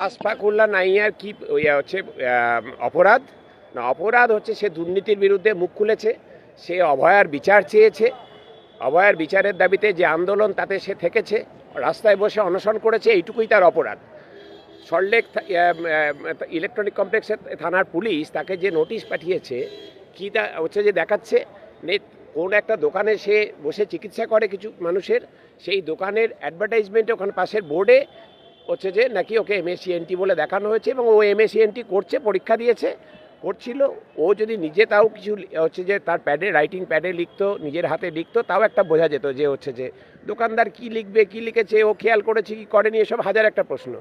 আশফাকুল্লাহ নাইয়ার কি হচ্ছে অপরাধ না? অপরাধ হচ্ছে সে দুর্নীতির বিরুদ্ধে মুখ খুলেছে, সে অভয়ার বিচার চেয়েছে, অভয়ার বিচারের দাবিতে যে আন্দোলন তাতে সে থেকেছে, রাস্তায় বসে অনশন করেছে, এইটুকুই তার অপরাধ। সল্টলেক ইলেকট্রনিক কমপ্লেক্সের থানার পুলিশ তাকে যে নোটিশ পাঠিয়েছে, কি তা হচ্ছে যে দেখাচ্ছে কোন একটা দোকানে সে বসে চিকিৎসা করে কিছু মানুষের, সেই দোকানের অ্যাডভার্টাইজমেন্টে ওখানে পাশের বোর্ডে হচ্ছে যে নাকি ওকে এমএসসিএনটি বলে দেখানো হয়েছে এবং ও এমএসসিএনটি করছে, পরীক্ষা দিয়েছে, করছিল। ও যদি নিজে তাও কিছু হচ্ছে যে তার রাইটিং প্যাডে লিখতো, নিজের হাতে লিখতো, তাও একটা বোঝা যেত যে হচ্ছে যে দোকানদার কি লিখবে, কি লিখেছে, ও খেয়াল করেছে কি করেনি, এসব হাজার একটা প্রশ্ন।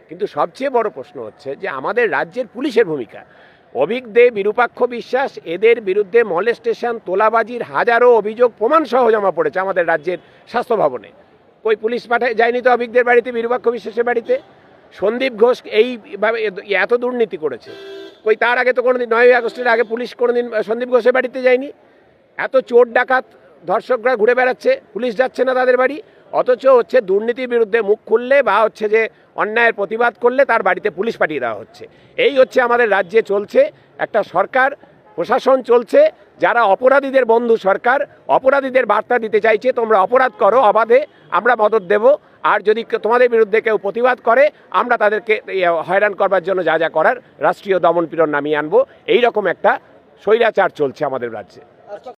কিন্তু সবচেয়ে বড় প্রশ্ন হচ্ছে যে আমাদের রাজ্যের পুলিশের ভূমিকা। অভিক দে, বিরূপাক্ষ বিশ্বাস, এদের বিরুদ্ধে মলেস্টেশন, তোলাবাজির হাজারো অভিযোগ প্রমাণ সহ জমা পড়েছে আমাদের রাজ্যের স্বাস্থ্য ভবনে। ওই পুলিশ পাঠায় যায়নি তো অভিকদের বাড়িতে, বিরূপাক্ষ বিশ্বাসের বাড়িতে। সন্দীপ ঘোষ এইভাবে এত দুর্নীতি করেছে, কই তার আগে তো কোনোদিন 9ই আগস্টের আগে পুলিশ কোনোদিন সন্দীপ ঘোষের বাড়িতে যায়নি। এত চোর ডাকাত ধর্ষকরা ঘুরে বেড়াচ্ছে, পুলিশ যাচ্ছে না তাদের বাড়ি। অথচ হচ্ছে দুর্নীতির বিরুদ্ধে মুখ খুললে বা হচ্ছে যে অন্যায়ের প্রতিবাদ করলে তার বাড়িতে পুলিশ পাঠিয়ে দেওয়া হচ্ছে। এই হচ্ছে আমাদের রাজ্যে চলছে একটা সরকার, প্রশাসন চলছে যারা অপরাধীদের বন্ধু সরকার, অপরাধীদের বার্তা দিতে চাইছে তোমরা অপরাধ করো অবাধে, আমরা মদত দেব, আর যদি তোমাদের বিরুদ্ধে কেউ প্রতিবাদ করে আমরা তাদেরকে হয়রান করবার জন্য যা যা করার রাষ্ট্রীয় দমনপীড়ন নামিয়ে আনবো। এইরকম একটা স্বৈরাচার চলছে আমাদের রাজ্যে।